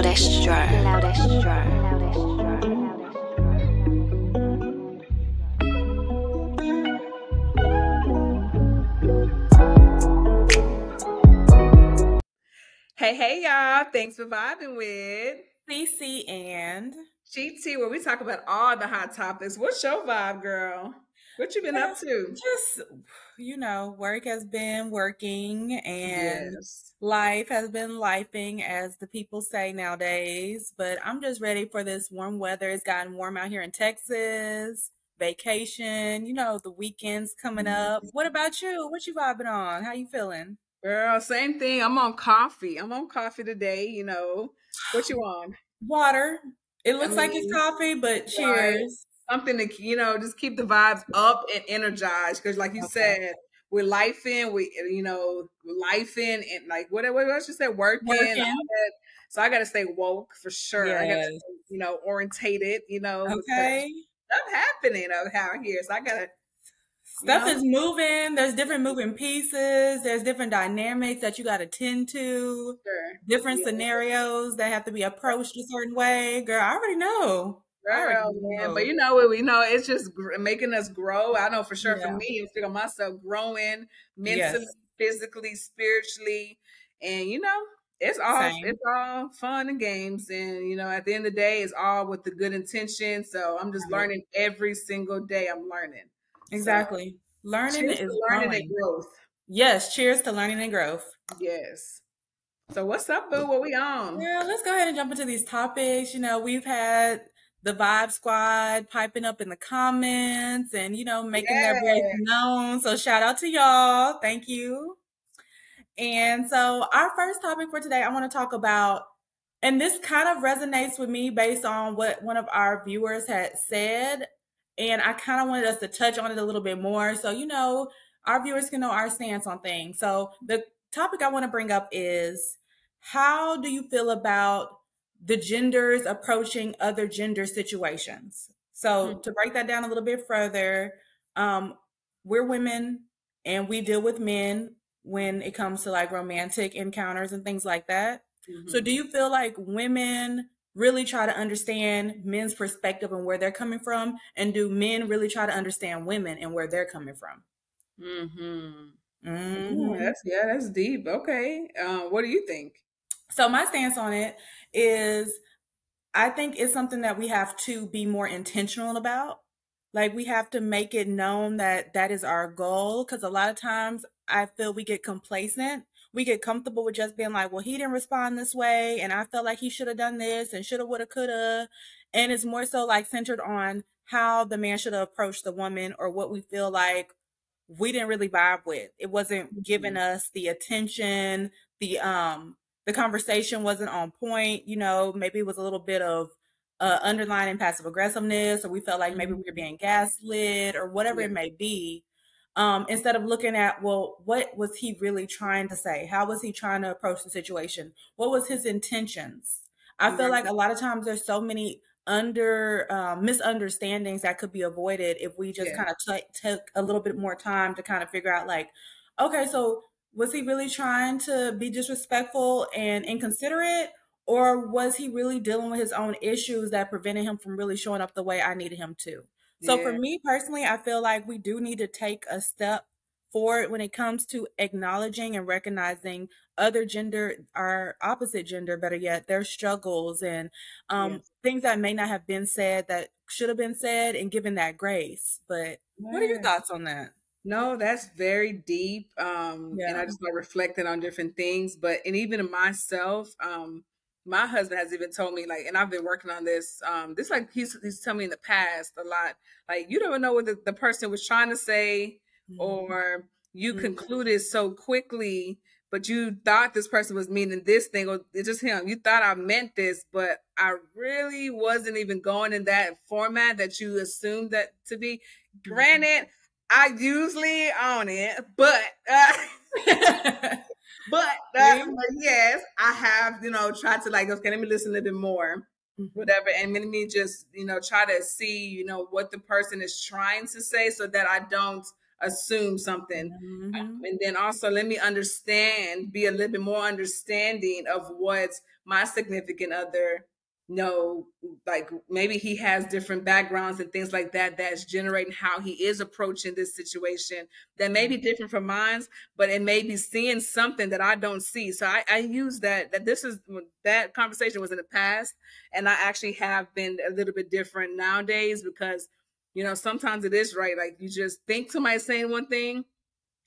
Loudest drawer. Loudest drawer. Hey, y'all. Thanks for vibing with CeCe and ChiChi, where we talk about all the hot topics. What's your vibe, girl? What you been up to? just work has been working and Yes. life has been lifing, as the people say nowadays. But I'm just ready for this warm weather. It's gotten warm out here in Texas. Vacation, the weekend's coming up. What about you? What you vibing on? How you feeling? Girl, same thing. I'm on coffee. I'm on coffee today. What you on? Water. It I looks like it's mean, coffee, but right. cheers. Something to, just keep the vibes up and energized. Because like you Okay. said, we're lifing, lifing and like what else you said, working, all Working. that. So I gotta stay woke for sure. I gotta Yes. stay, orientated, because Okay. stuff happening out here. So I gotta, you Stuff know, is moving. There's different moving pieces. There's different dynamics that you got to tend to, sure. different Yeah, scenarios that have to be approached a certain way. Girl, I already know. I already girl, man. But know. you know what? We know it's just making us grow. I know for sure for Yeah. me, I feel myself growing mentally, Yes. physically, spiritually, and it's Same. all fun and games. And at the end of the day, it's all with the good intention. So I'm just Right. learning every single day. I'm learning. So Exactly. Learning cheers is to learning and growing. growth. Yes. Cheers to learning and growth. Yes. So what's up, boo? What we on? Yeah, let's go ahead and jump into these topics. We've had the Vibe Squad piping up in the comments and, making their voice Yeah. known. So shout out to y'all. Thank you. And so our first topic for today, I want to talk about, and this kind of resonates with me based on what one of our viewers had said. And I kind of wanted us to touch on it a little bit more. So, our viewers can know our stance on things. So the topic I want to bring up is, how do you feel about the genders approaching other gender situations? So to break that down a little bit further, we're women and we deal with men when it comes to like romantic encounters and things like that. So do you feel like women really try to understand men's perspective and where they're coming from? And do men really try to understand women and where they're coming from? That's deep. Okay. What do you think? So my stance on it is, I think it's something that we have to be more intentional about. Like, we have to make it known that that is our goal. Because a lot of times I feel we get complacent. We get comfortable with just being like, well, he didn't respond this way. And I felt like he should have done this and shoulda, woulda, coulda. And it's more so like centered on how the man should have approached the woman, or what we feel like we didn't really vibe with. It wasn't giving us the attention. The conversation wasn't on point. Maybe it was a little bit of underlying passive aggressiveness, or we felt like maybe we were being gaslit, or whatever Yeah. it may be. Instead of looking at, well, what was he really trying to say? How was he trying to approach the situation? What was his intentions? I feel like a lot of times there's so many misunderstandings that could be avoided if we just kind of took a little bit more time to kind of figure out, like, okay, so was he really trying to be disrespectful and inconsiderate, or was he really dealing with his own issues that prevented him from really showing up the way I needed him to? So for Yeah. me personally, I feel like we do need to take a step forward when it comes to acknowledging and recognizing other gender, our opposite gender, better yet, their struggles and things that may not have been said that should have been said, and given that grace. But what are your thoughts on that? No, that's very deep. And I Yeah. just like reflecting on different things. And even in myself, my husband has even told me, like, and I've been working on this. This, like, he's told me in the past a lot, like, you don't know what the person was trying to say, or you concluded so quickly, but you thought this person was meaning this thing, or it's just him. You thought I meant this, but I really wasn't even going in that format that you assumed that to be. Granted, I usually own it, but yes, I have, tried to, like, okay, let me listen a little bit more, whatever, and let me just, try to see, what the person is trying to say, so that I don't assume something. And then also let me be a little bit more understanding of what my significant other know, like maybe he has different backgrounds and things like that that's generating how he is approaching this situation that may be different from mine, but it may be seeing something that I don't see. So I use that conversation was in the past, and I actually have been a little bit different nowadays because, you know, sometimes it is right. Like you just think somebody's saying one thing,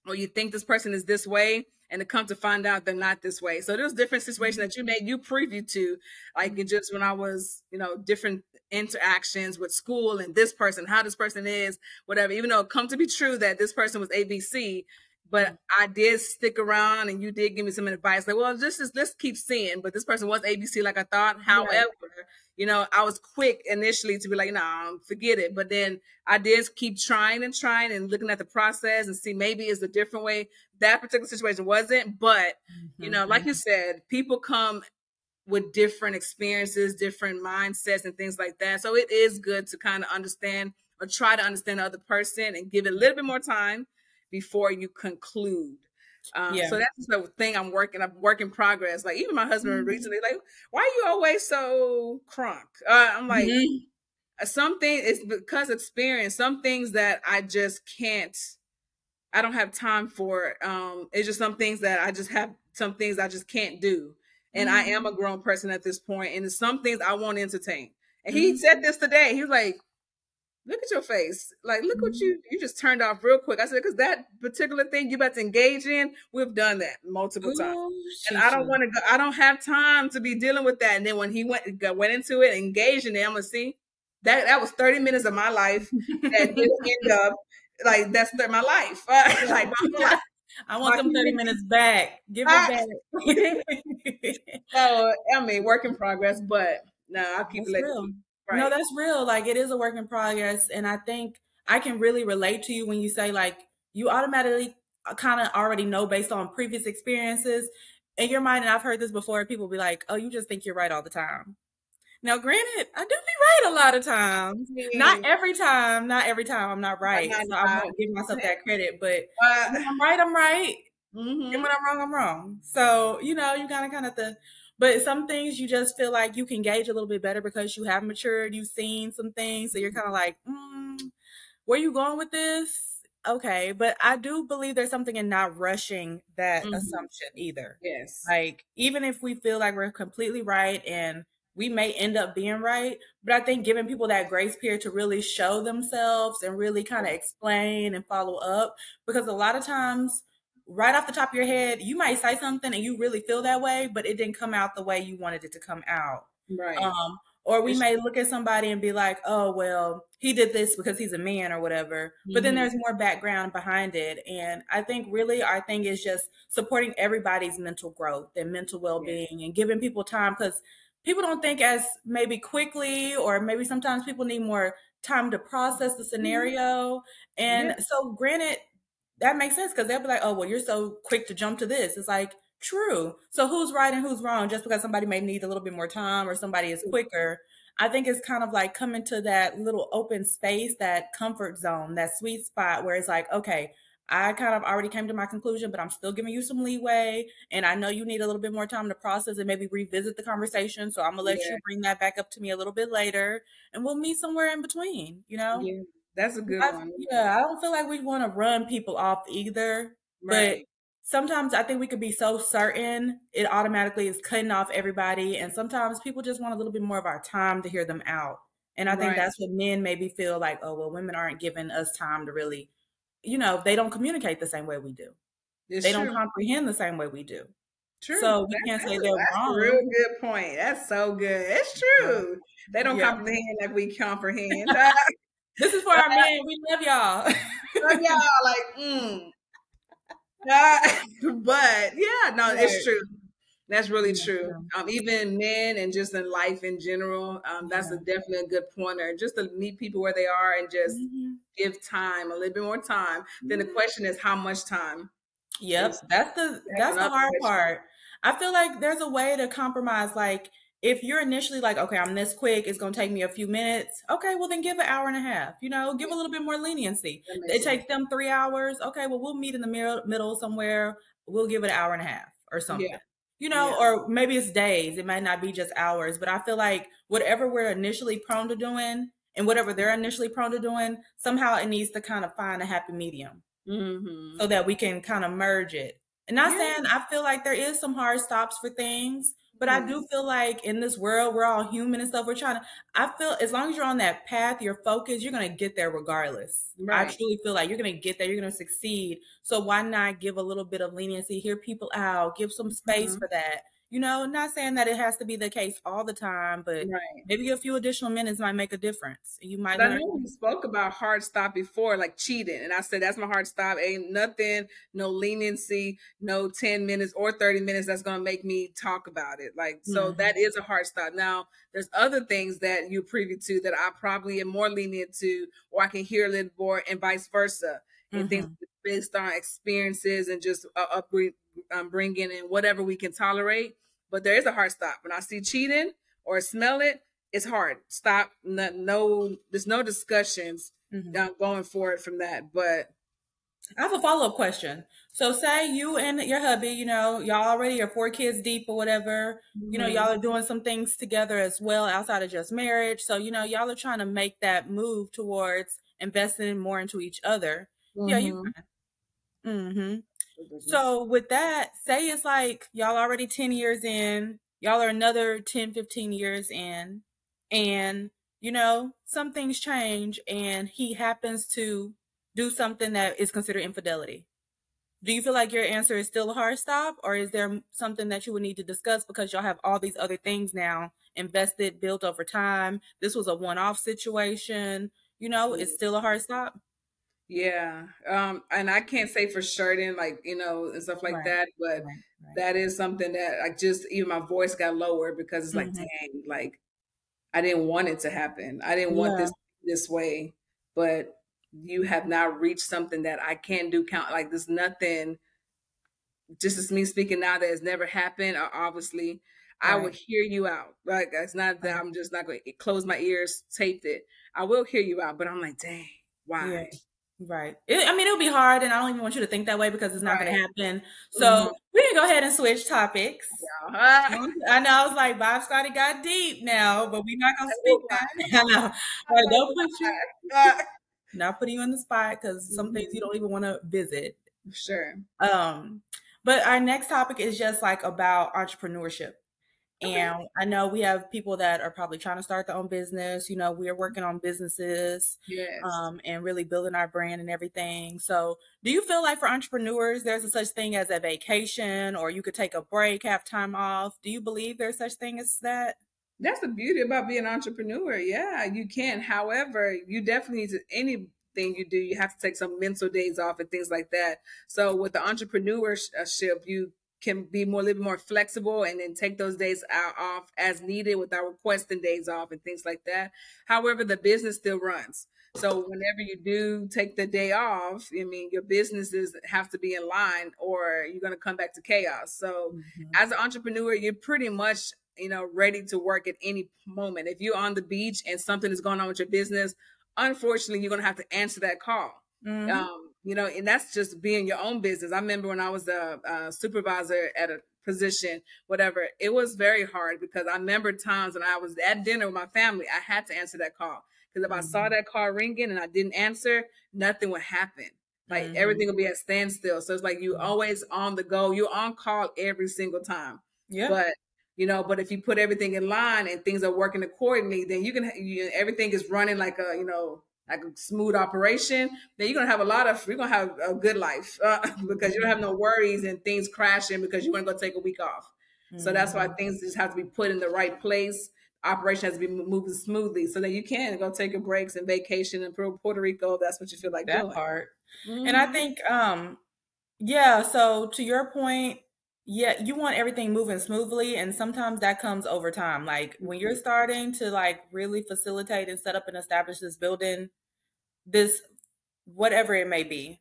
or you think this person is this way, and to come to find out they're not this way. So there's different situations that you preview to, like it just when I was, you know, different interactions with school and this person, how this person is, whatever, even though it come to be true that this person was ABC, but I did stick around and you did give me some advice. Like, well, let's keep seeing, but this person was ABC like I thought. However, you know, I was quick initially to be like, nah, forget it. But then I did keep trying and looking at the process and see maybe it's a different way. That particular situation wasn't, but you know, like you said, people come with different experiences, different mindsets and things like that. So it is good to kind of understand or try to understand the other person and give it a little bit more time before you conclude. So that's the thing I'm work in progress. Like even my husband recently, like, why are you always so crunk? I'm like, something is because experience, some things that I just can't, I don't have time for. It's just some things that I just can't do. And I am a grown person at this point, and there's some things I won't entertain. And he said this today. He was like, look at your face. Like, look what you just turned off real quick. I said, because that particular thing you're about to engage in, we've done that multiple times. And I don't want to go, I don't have time to be dealing with that. And then when he went into it, engaged in it, I'm going to see that was 30 minutes of my life that didn't end up like that's my life. Like my life. I want them 30 minutes back. Give it back. So, I mean, work in progress, but no, I'll keep it real. Right. No, that's real. Like it is a work in progress. And I think I can really relate to you when you say like you automatically kind of already know based on previous experiences in your mind. And I've heard this before. People be like, oh, you just think you're right all the time. Now, granted, I do be right a lot of times. Not every time. Not every time I'm not right. So I won't give myself that credit. But when I'm right, I'm right. And when I'm wrong, I'm wrong. So, you know, you kind of have to. But some things you just feel like you can gauge a little bit better because you have matured. You've seen some things. So you're kind of like, where are you going with this? Okay. But I do believe there's something in not rushing that assumption either. Yes. Like, even if we feel like we're completely right and we may end up being right, but I think giving people that grace period to really show themselves and really kind of explain and follow up, because a lot of times right off the top of your head, you might say something and you really feel that way, but it didn't come out the way you wanted it to come out. Right. Or we may look at somebody and be like, oh, well, he did this because he's a man or whatever. But then there's more background behind it. And I think really our thing is just supporting everybody's mental growth and mental well-being and giving people time, because people don't think as maybe quickly, or maybe sometimes people need more time to process the scenario. And so granted, that makes sense because they'll be like, oh, well, you're so quick to jump to this. It's like, true. So who's right and who's wrong? Just because somebody may need a little bit more time or somebody is quicker. I think it's kind of like coming to that little open space, that comfort zone, that sweet spot where it's like, okay, I kind of already came to my conclusion, but I'm still giving you some leeway. And I know you need a little bit more time to process and maybe revisit the conversation. So I'm going to let you bring that back up to me a little bit later and we'll meet somewhere in between, you know? Yeah, that's a good one. Yeah, I don't feel like we want to run people off either. Right. But sometimes I think we could be so certain it automatically is cutting off everybody. And sometimes people just want a little bit more of our time to hear them out. And I think that's what men maybe feel like, oh, well, women aren't giving us time to really, you know, they don't communicate the same way we do. They don't comprehend the same way we do. True. So we can't say they're wrong. That's a real good point. That's so good. It's true. They don't comprehend like we comprehend. This is for our men. We love y'all. Love y'all. Like, but yeah, no, it's true. That's really true. Even men and just in life in general, that's definitely a good pointer. Just to meet people where they are and just give time, a little bit more time. Then the question is how much time? Yep, that's the hard part. I feel like there's a way to compromise. Like if you're initially like, okay, I'm this quick, it's going to take me a few minutes. Okay, well then give an hour and a half, give a little bit more leniency. It takes them 3 hours. Okay, well, we'll meet in the middle somewhere. We'll give it an hour and a half or something, or maybe it's days. It might not be just hours, but I feel like whatever we're initially prone to doing and whatever they're initially prone to doing, somehow it needs to kind of find a happy medium so that we can kind of merge it. And not saying I feel like there is some hard stops for things, but I do feel like in this world, we're all human and stuff. I feel as long as you're on that path, you're focused, you're going to get there regardless. Right. I truly feel like you're going to get there. You're going to succeed. So why not give a little bit of leniency, hear people out, give some space for that. Not saying that it has to be the case all the time, but maybe a few additional minutes might make a difference. You might learn. I know we spoke about hard stop before, like cheating. And I said, that's my hard stop. Ain't nothing, no leniency, no 10 minutes or 30 minutes that's going to make me talk about it. Like, so that is a hard stop. Now, there's other things that you're privy to that I probably am more lenient to, or I can hear a little more, and vice versa. And things based on experiences and just bringing in whatever we can tolerate. But there is a hard stop. When I see cheating or smell it, it's hard. Stop. No, there's no discussions going forward from that. But I have a follow-up question. So say you and your hubby, y'all already are 4 kids deep or whatever, y'all are doing some things together as well outside of just marriage. So, y'all are trying to make that move towards investing more into each other. Yeah, you can. So with that, say it's like y'all already 10 years in, y'all are another 10, 15 years in, and, some things change and he happens to do something that is considered infidelity. Do you feel like your answer is still a hard stop, or is there something that you would need to discuss because y'all have all these other things now invested, built over time? This was a one-off situation, it's still a hard stop? Yeah. And I can't say for certain, like, and stuff like that, but that is something that I just, even my voice got lower because it's like, dang, like, I didn't want it to happen. I didn't want this way, but you have now reached something that I can't do like there's nothing, just as me speaking now that has never happened, obviously. I would hear you out. Like, it's not that I'm just not going to close my ears, taped it. I will hear you out, but I'm like, dang, why? Yeah. Right. It'll be hard, and I don't even want you to think that way because it's not going to happen. So we can go ahead and switch topics. I know, I was like, Bob Scotty got deep now, but we're not going to speak that. I know. Right, don't put you, not putting you in the spot because some things you don't even want to visit. Sure. But our next topic is just like about entrepreneurship. And I know we have people that are probably trying to start their own business. We're working on businesses and really building our brand and everything. So do you feel like for entrepreneurs, there's a such thing as a vacation, or you could take a break, have time off? Do you believe there's such thing as that? That's the beauty about being an entrepreneur. Yeah, you can. However, you definitely need to, anything you do, you have to take some mental days off and things like that. So with the entrepreneurship, you can be a little more flexible and then take those days off as needed without requesting days off and things like that. However, the business still runs. So whenever you do take the day off, your businesses have to be in line or you're going to come back to chaos. So as an entrepreneur, you're pretty much, ready to work at any moment. If you're on the beach and something is going on with your business, unfortunately, you're going to have to answer that call. And that's just being your own business. I remember when I was a supervisor at a position, whatever, it was very hard because I remember times when I was at dinner with my family, I had to answer that call. Because if I saw that call ringing and I didn't answer, nothing would happen. Like everything would be at standstill. So it's like you always on the go. You're on call every single time. Yeah. But if you put everything in line and things are working accordingly, then everything is running like a smooth operation, then you're going to have a good life because you don't have no worries and things crashing because you want to go take a week off. So that's why things just have to be put in the right place. Operation has to be moving smoothly so that you can go take your breaks and vacation in Puerto Rico. That's what you feel like doing. That part. And I think, so to your point, you want everything moving smoothly, and sometimes that comes over time. Like when you're starting to like really facilitate and set up and establish this building, this whatever it may be,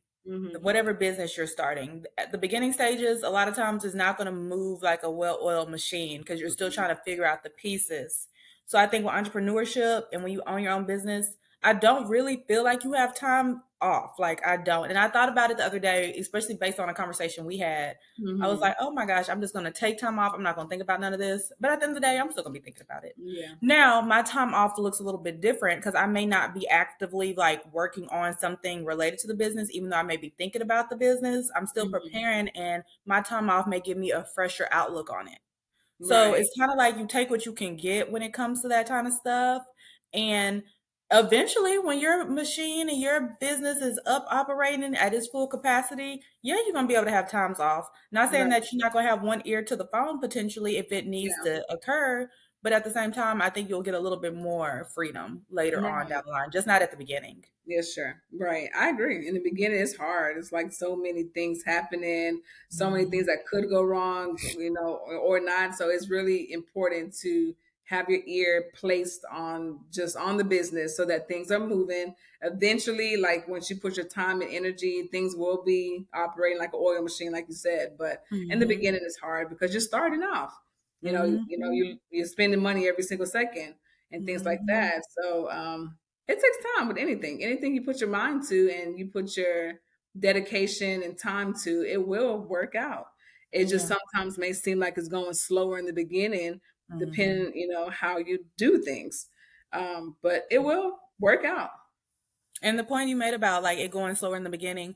whatever business you're starting. At the beginning stages, a lot of times it's not going to move like a well-oiled machine because you're still trying to figure out the pieces. So I think with entrepreneurship and when you own your own business, I don't really feel like you have time off. Like I don't. And I thought about it the other day, especially based on a conversation we had. I was like, oh my gosh, I'm just going to take time off. I'm not going to think about none of this. But at the end of the day, I'm still going to be thinking about it. Yeah. Now, my time off looks a little bit different because I may not be actively like working on something related to the business, even though I may be thinking about the business. I'm still preparing, and my time off may give me a fresher outlook on it. So Right. it's kind of like you take what you can get when it comes to that kind of stuff. And eventually, when your machine and your business is up operating at its full capacity, yeah, you're going to be able to have times off. Not saying Right. that you're not going to have one ear to the phone potentially if it needs Yeah. to occur. But at the same time, I think you'll get a little bit more freedom later on Right. down the line, just not at the beginning. Yeah, sure. Right. I agree. In the beginning, it's hard. It's like so many things happening, so many things that could go wrong, or not. So it's really important to have your ear placed on just on the business so that things are moving. Eventually, like once you put your time and energy, things will be operating like an oil machine, like you said. But in the beginning, it's hard because you're starting off. You're spending money every single second and things like that. So it takes time with anything. Anything you put your mind to and you put your dedication and time to, it will work out. It just sometimes may seem like it's going slower in the beginning, depending, how you do things. But it will work out. And the point you made about like it going slower in the beginning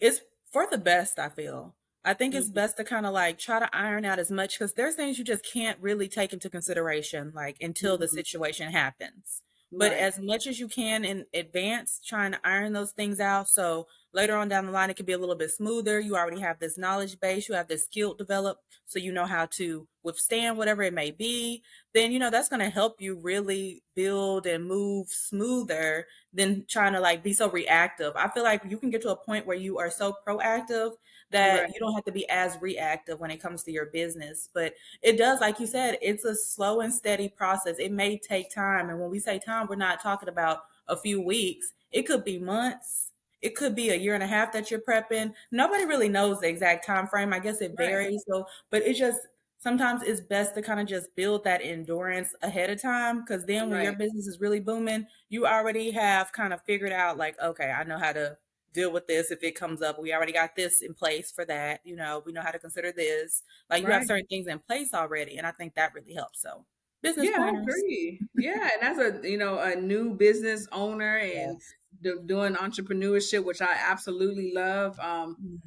is for the best, I feel. I think it's best to kind of like try to iron out as much because there's things you just can't really take into consideration like until the situation happens. But Right. as much as you can in advance, trying to iron those things out. So later on down the line, it can be a little bit smoother. You already have this knowledge base, you have this skill developed, so you know how to withstand whatever it may be. Then, that's going to help you really build and move smoother than trying to like be so reactive. I feel like you can get to a point where you are so proactive that Right. you don't have to be as reactive when it comes to your business. But it does, like you said, it's a slow and steady process. It may take time. And when we say time, we're not talking about a few weeks. It could be months. It could be a year and a half that you're prepping. Nobody really knows the exact time frame. I guess it Right. varies. So, but it's just sometimes it's best to kind of just build that endurance ahead of time because then when your Right. business is really booming, you already have kind of figured out like, okay, I know how to deal with this if it comes up. We already got this in place for that. We know how to consider this. Like you have Right. certain things in place already, and I think that really helps. So, business Yeah, I pointers. agree. Yeah, and as a new business owner and Yes. doing entrepreneurship, which I absolutely love,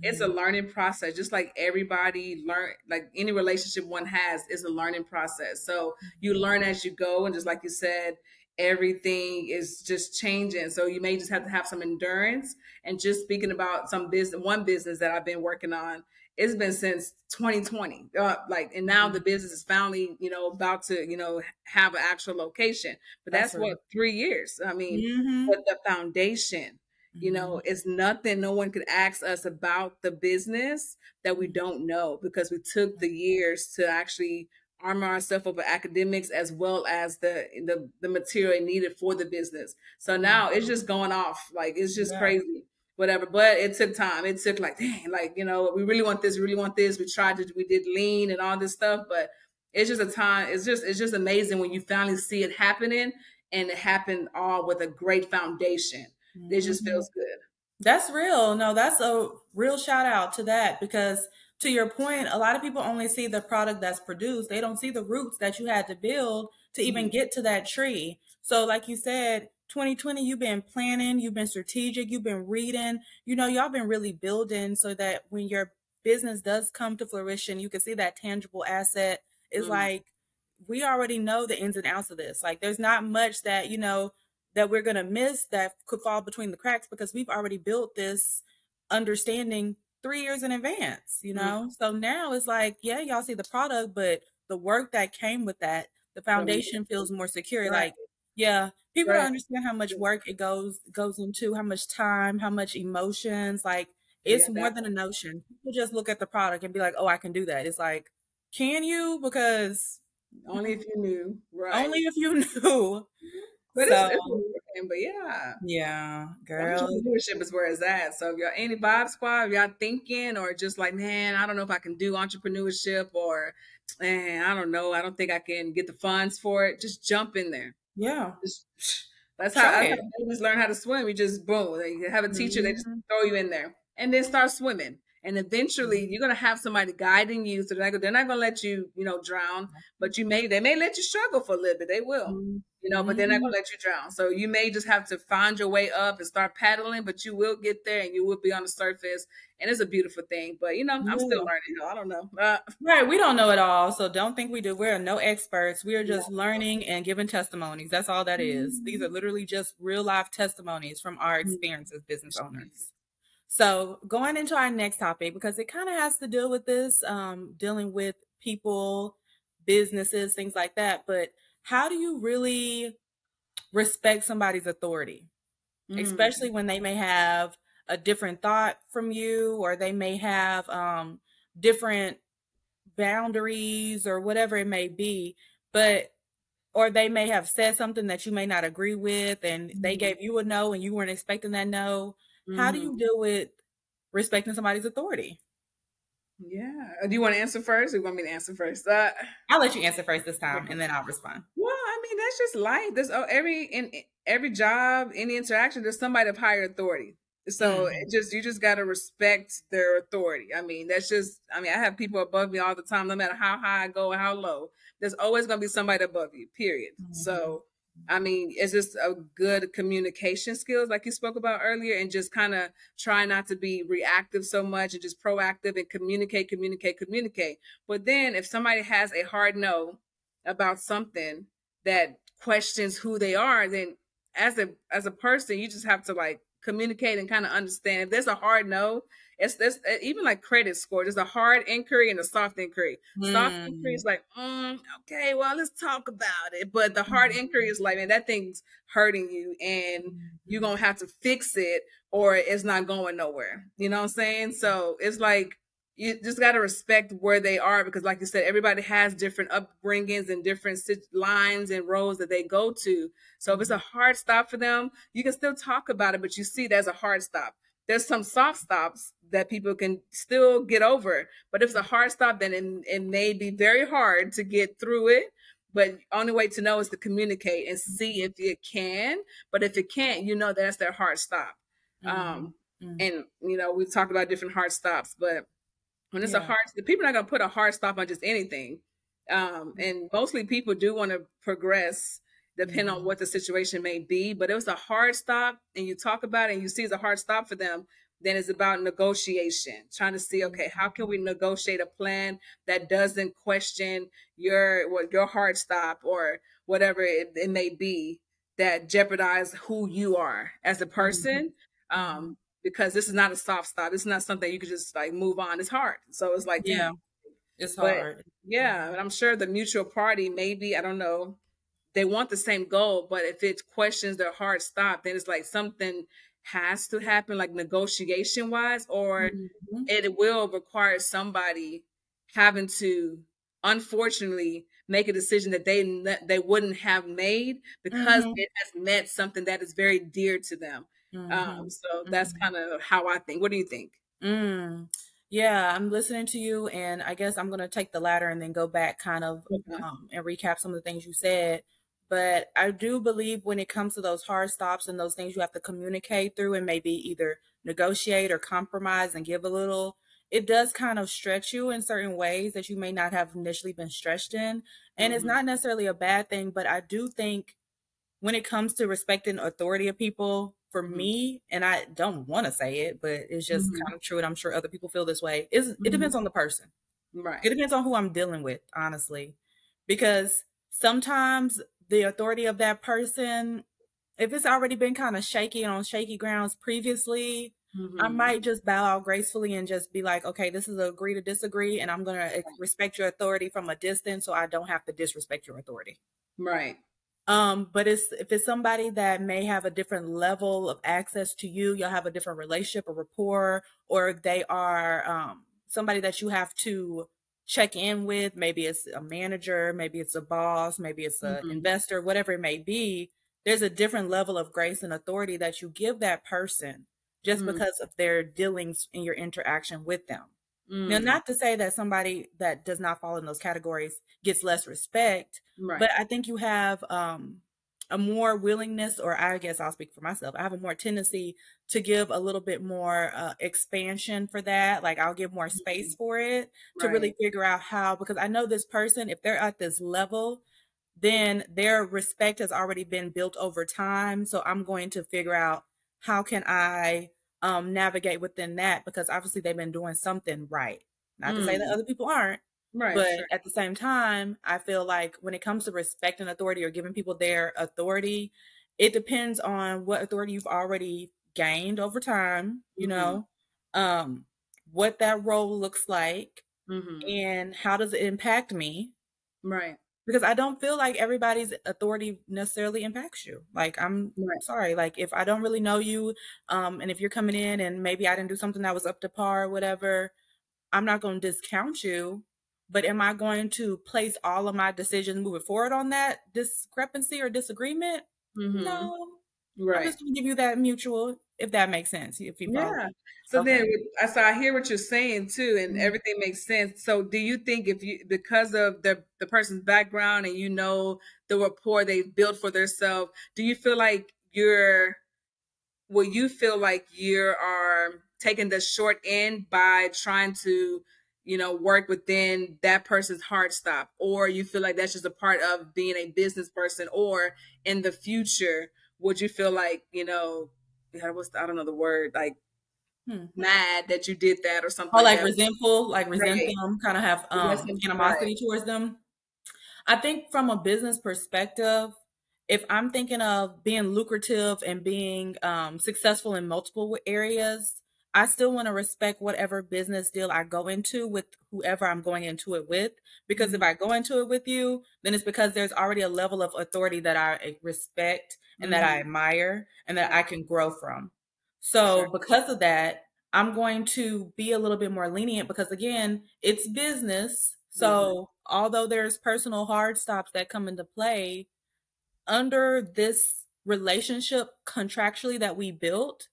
it's a learning process. Just like everybody learn, like any relationship one has is a learning process. So you learn as you go, and just like you said, everything is just changing. So you may just have to have some endurance. And just speaking about one business that I've been working on, it's been since 2020, and now the business is finally about to have an actual location, but that's what 3 years. I mean, but the foundation is nothing. No one could ask us about the business that we don't know, because we took the years to actually armor ourselves up with academics as well as the material needed for the business. So now it's just going off, like it's just crazy, whatever. But it took time. It took like, dang, like, we really want this, we really want this. We did lean and all this stuff, but it's just a time. It's just amazing when you finally see it happening, and it happened all with a great foundation. It just feels good. That's real. No, that's a real shout out to that because to your point, a lot of people only see the product that's produced. They don't see the roots that you had to build to even get to that tree. So like you said, 2020, you've been planning, you've been strategic, you've been reading, y'all been really building so that when your business does come to fruition, you can see that tangible asset. Is like, we already know the ins and outs of this. Like there's not much that, that we're going to miss that could fall between the cracks because we've already built this understanding 3 years in advance, So now it's like, yeah, y'all see the product, but the work that came with that, the foundation feels more secure. Right. Like, yeah, people Right. don't understand how much work it goes into, how much time, how much emotions. Like, it's more than a notion. People just look at the product and be like, oh, I can do that. It's like, can you? Because only if you knew, right? only if you knew. But So it's working, but yeah, girl. entrepreneurship is where it's at. So if y'all any vibe squad, if y'all thinking or just like, man, I don't know if I can do entrepreneurship, or man, I don't know, I don't think I can get the funds for it. Just jump in there. Yeah. Just, that's Try how it. babies learn how to swim. You just boom, they have a teacher, they just throw you in there and then start swimming. And eventually you're gonna have somebody guiding you, so they're not gonna let you, drown, but they may let you struggle for a little bit. They will. But they're not gonna let you drown. So you may just have to find your way up and start paddling, but you will get there and you will be on the surface. And it's a beautiful thing. But I'm still learning. I don't know. Right, we don't know it all, so don't think we do. We're no experts. We are just learning and giving testimonies. That's all that is. These are literally just real life testimonies from our experience as business owners. So going into our next topic, because it kind of has to deal with this, dealing with people, businesses, things like that. But how do you really respect somebody's authority, especially when they may have a different thought from you, or they may have different boundaries or whatever it may be, or they may have said something that you may not agree with, and they gave you a no and you weren't expecting that no. How do you deal with respecting somebody's authority? Yeah. Do you want to answer first, or you want me to answer first? I'll let you answer first this time, and then I'll respond. Well, I mean, that's just life. In every job, any interaction, there's somebody of higher authority. So you just got to respect their authority. I mean, I have people above me all the time, no matter how high I go or how low. There's always going to be somebody above you, period. So, I mean, it's just a good communication skills, like you spoke about earlier, and just kind of try not to be reactive so much and just proactive and communicate. But then if somebody has a hard no about something that questions who they are, then as a person, you just have to like communicate and kind of understand. If there's a hard no, it's even like credit score. There's a hard inquiry and a soft inquiry. Soft inquiry is like, okay, well, let's talk about it. But the hard inquiry is like, man, that thing's hurting you and you're going to have to fix it or it's not going nowhere. You know what I'm saying? So it's like, you just got to respect where they are, because like you said, everybody has different upbringings and different lines and roles that they go to. So if it's a hard stop for them, you can still talk about it, but you see there's a hard stop. There's some soft stops that people can still get over. But if it's a hard stop, then it may be very hard to get through it. But only way to know is to communicate and see if it can. But if it can't, that's their hard stop. And, we've talked about different hard stops, but when it's the people are not going to put a hard stop on just anything. And mostly people do want to progress depending on what the situation may be. But it was a hard stop and you talk about it and you see it's a hard stop for them, then it's about negotiation, trying to see, okay, how can we negotiate a plan that doesn't question your hard stop or whatever it may be that jeopardize who you are as a person. Because this is not a soft stop. It's not something you could just like move on. It's hard. So it's like, it's hard. Yeah. And I'm sure the mutual party, maybe, I don't know, they want the same goal, but if it questions their hard stop, then it's like something has to happen, like negotiation wise, or it will require somebody having to, unfortunately, make a decision that they wouldn't have made because it has met something that is very dear to them. So that's kind of how I think. What do you think? Yeah, I'm listening to you, and I guess I'm going to take the latter and then go back kind of and recap some of the things you said. But I do believe when it comes to those hard stops and those things you have to communicate through and maybe either negotiate or compromise and give a little, it does kind of stretch you in certain ways that you may not have initially been stretched in. And it's not necessarily a bad thing, but I do think when it comes to respecting authority of people, for me, and I don't want to say it, but it's just kind of true, and I'm sure other people feel this way, it depends on the person. Right. It depends on who I'm dealing with, honestly. Because sometimes the authority of that person, if it's already been kind of shaky and on shaky grounds previously, I might just bow out gracefully and just be like, okay, this is a agree to disagree, and I'm going to respect your authority from a distance so I don't have to disrespect your authority. Right. But if it's somebody that may have a different level of access to you, you'll have a different relationship or rapport, or they are somebody that you have to check in with. Maybe it's a manager, maybe it's a boss, maybe it's an investor, whatever it may be. there's a different level of grace and authority that you give that person just because of their dealings in your interaction with them. Now, not to say that somebody that does not fall in those categories gets less respect, but I think you have a more willingness, or I guess I'll speak for myself, I have a more tendency to give a little bit more expansion for that. Like I'll give more space for it to really figure out how, because I know this person, if they're at this level, then their respect has already been built over time. So I'm going to figure out how can I navigate within that, because obviously they've been doing something right. Not to say that other people aren't, but at the same time, I feel like when it comes to respect and authority or giving people their authority, it depends on what authority you've already gained over time, you know, what that role looks like and how does it impact me. Right. Because I don't feel like everybody's authority necessarily impacts you. Like, I'm sorry. Like, if I don't really know you, and if you're coming in and maybe I didn't do something that was up to par or whatever, I'm not going to discount you. But am I going to place all of my decisions moving forward on that discrepancy or disagreement? No. I'm just going to give you that mutual, if that makes sense. If you follow me. So then, so I hear what you're saying too, and everything makes sense. So do you think if you, because of the person's background and you know the rapport they've built for themselves, do you feel like you are taking the short end by trying to, you know, work within that person's heart stop, or you feel like that's just a part of being a business person, or in the future, would you feel like, you know, I don't know the word, like mad that you did that or something? Oh, like resentful, like resent them, kind of have animosity towards them. I think from a business perspective, if I'm thinking of being lucrative and being successful in multiple areas, I still want to respect whatever business deal I go into with whoever I'm going into it with. Because if I go into it with you, then it's because there's already a level of authority that I respect and that I admire and that I can grow from. So because of that, I'm going to be a little bit more lenient because, again, it's business. So although there's personal hard stops that come into play, under this relationship contractually that we built,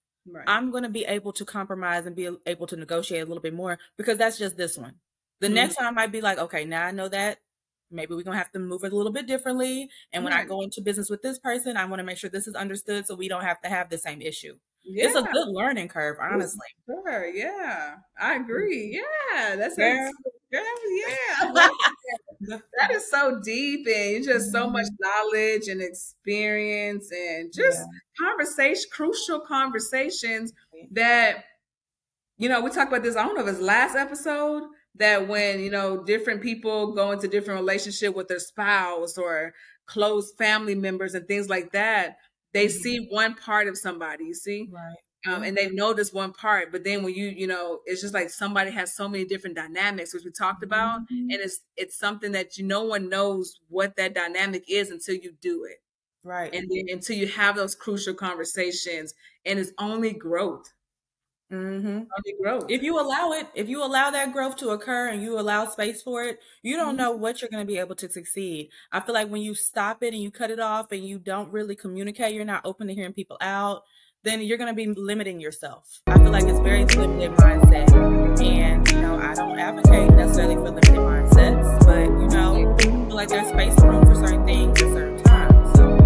I'm going to be able to compromise and be able to negotiate a little bit more because that's just this one. The next one I might be like, okay, now I know that maybe we're going to have to move it a little bit differently. And when I go into business with this person, I want to make sure this is understood so we don't have to have the same issue. It's a good learning curve, honestly. Sure, yeah. I agree. Yeah. That's that is so deep, and just so much knowledge and experience and just crucial conversations that, you know, we talked about this, I don't know if it's last episode, that when, you know, different people go into different relationship with their spouse or close family members and things like that, they see one part of somebody, you see? And they know this one part, but then when you know, it's just like somebody has so many different dynamics, which we talked about, and it's something that no one knows what that dynamic is until you do it. And then until you have those crucial conversations, and it's only growth. Only growth. If you allow it, if you allow that growth to occur and you allow space for it, you don't know what you're going to be able to succeed. I feel like when you stop it and you cut it off and you don't really communicate, you're not open to hearing people out, then you're going to be limiting yourself. I feel like it's very limited mindset. And, you know, I don't advocate necessarily for limited mindsets, but, you know, I feel like there's space and room for certain things at certain times. So,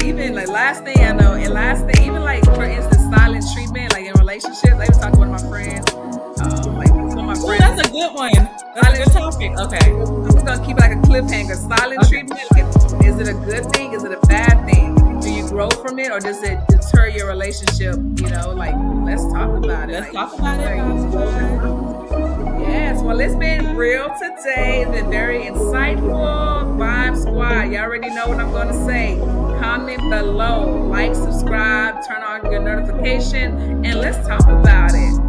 even like last thing I know, and last thing, even like, for instance, silent treatment, like in relationships, I was talking to one of my friends, like some of my friends. That's a good one. That's a good topic. Okay. I'm just going to keep it like a cliffhanger. Silent treatment, like, is it a good thing? Is it a bad thing? Do you grow from it, or does it deter your relationship? You know, like, let's talk about it. Let's talk about it. Yes, well, it's been real today. It's been very insightful. Vibe Squad, you already know what I'm going to say. Comment below, like, subscribe, turn on your notification, and let's talk about it.